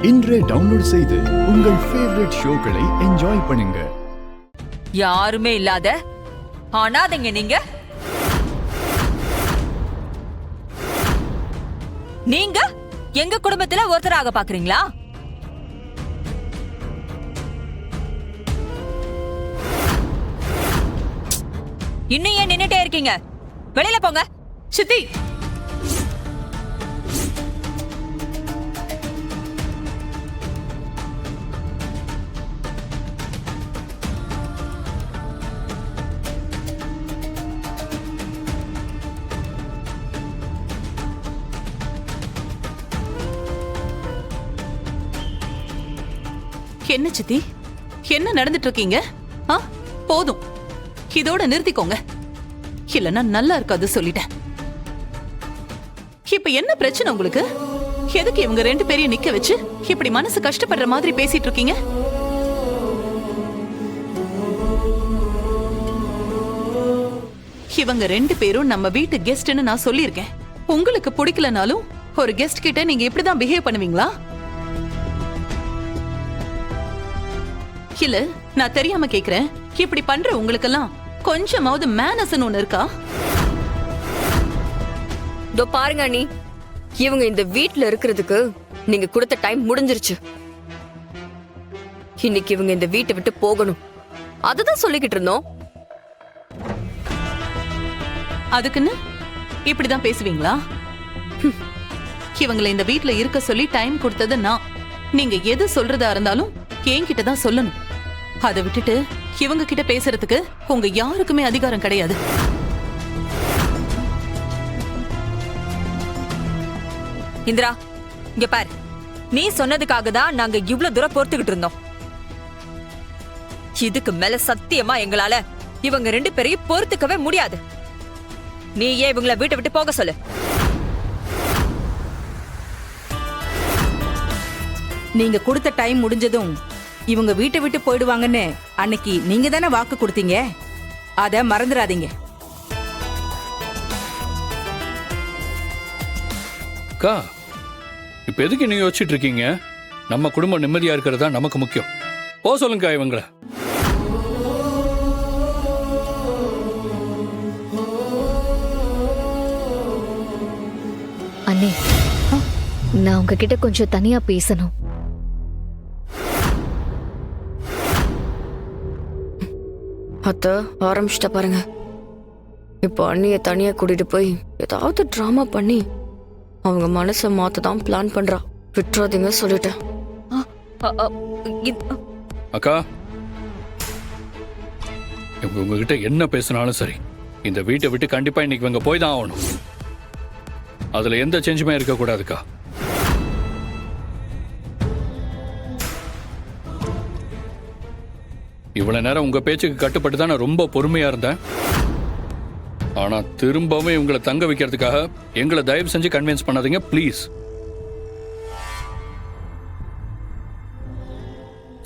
இன்றே டவுன்லோட் செய்து உங்கள் ஃபேவரட் ஷோக்களை என்ஜாய் பண்ணுங்க. யாருமே இல்லாத அனாதைங்க நீங்க. நீங்க எங்க குடும்பத்துல ஒருத்தராக பாக்குறீங்களா? இன்னும் ஏன் நின்னுட்டே இருக்கீங்க? வெளியில போங்க. சித்தி, என்ன சித்தி, என்ன நடந்துட்டு இருக்கீங்க? போதும், இதோட நிறுத்திக்கோங்க. இல்லன்னா நல்லா இருக்காது சொல்லிட்டேன். இப்ப என்ன பிரச்சனை உங்களுக்கு? எதுக்கு இவங்க ரெண்டு பேரையும் நிக்க வச்சு இப்படி மனசு கஷ்டப்படுற மாதிரி பேசிட்டு இருக்கீங்க? இவங்க ரெண்டு பேரும் நம்ம வீட்டு கெஸ்ட்னு நான் சொல்லியிருக்கேன். உங்களுக்கு பிடிக்கலனாலும் ஒரு கெஸ்ட் கிட்ட நீங்க இப்படிதான் பிஹேவ் பண்ணுவீங்களா? இல்ல, நான் தெரியாம கேக்குறேன். இப்படி பண்ற உங்களுக்கெல்லாம் கொஞ்சமாவது மேனஸ்னு ஒண்ணு இருக்கா? இதோ பாருங்க அண்ணி, இவங்க இந்த வீட்ல இருக்கிறதுக்கு நீங்க கொடுத்த டைம் முடிஞ்சிருச்சு. இன்னைக்கு இவங்க இந்த வீட்டை விட்டு போகணும். அதுதான் சொல்லிக்கிட்டு இருந்தோம். அதுக்குன்னு இப்படிதான் பேசுவீங்களா? இவங்களை இந்த வீட்ல இருக்க சொல்லி டைம் கொடுத்தது நான். நீங்க எது சொல்றதா இருந்தாலும் என்கிட்ட தான் சொல்லணும். அதை விட்டுட்டு இவங்க கிட்ட பேசுறதுக்கு உங்க யாருக்குமே அதிகாரம் கிடையாது. இந்திரா, இங்க பாரு. நீ சொன்னதுக்காக தான் நாங்க இவ்ளோ தூரம் பொறுத்துக்கிட்டு இருந்தோம். இதுக்கு மேல சத்தியமா எங்களால இவங்க ரெண்டு பேரையும் பொறுத்துக்கவே முடியாது. நீ ஏன் இவங்களை வீட்டை விட்டு போக சொல்லு. நீங்க கொடுத்த டைம் முடிஞ்சதும் இவங்க வீட்டை விட்டு போயிடுவாங்கன்னு அன்னைக்கு நீங்க தானே வாக்கு கொடுத்தீங்க. அத மறந்துடாதீங்க. அக்கா, இப்ப எதுக்கு நீங்க யோசிச்சுட்டு இருக்கீங்க? நம்ம குடும்பம் நிம்மதியா இருக்கிறதா நமக்கு முக்கியம். போ சொல்லுங்க இவங்கள. அண்ணே, நான் உங்ககிட்ட கொஞ்சம் தனியா பேசணும். அத்த ஆரம்பிச்சுட்ட பாருங்க. இப்போ அண்ணிய தனியா கூட்டிட்டு போய் ஏதாவது டிராமா பண்ணி அவங்க மனசை மாத்ததான் பிளான் பண்றா. விட்டுறாதீங்க சொல்லிட்டேன். அக்கா, உங்ககிட்ட என்ன பேசினாலும் சரி, இந்த வீட்டை விட்டு கண்டிப்பா இன்னைக்கு இவங்க போய் தான் ஆகணும். அதுல எந்த சேஞ்சுமே இருக்க கூடாதுக்கா. இவ்வளவு நேரம் உங்க பேச்சுக்கு கட்டுப்பட்டு தான் நான் ரொம்ப பொறுமையா இருந்தேன். ஆனா திரும்பவும் இவங்களை தங்க வைக்கிறதுக்காக எங்களை தயவு செஞ்சு கன்வின்ஸ் பண்ணாதீங்க ப்ளீஸ்.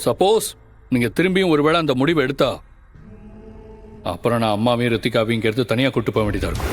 சப்போஸ் நீங்க திரும்பியும் ஒருவேளை அந்த முடிவை எடுத்தா அப்புறம் நான் அம்மாவையும் ரித்திகாவையும் எடுத்து தனியா கூட்டு போக வேண்டியதா இருக்கும்.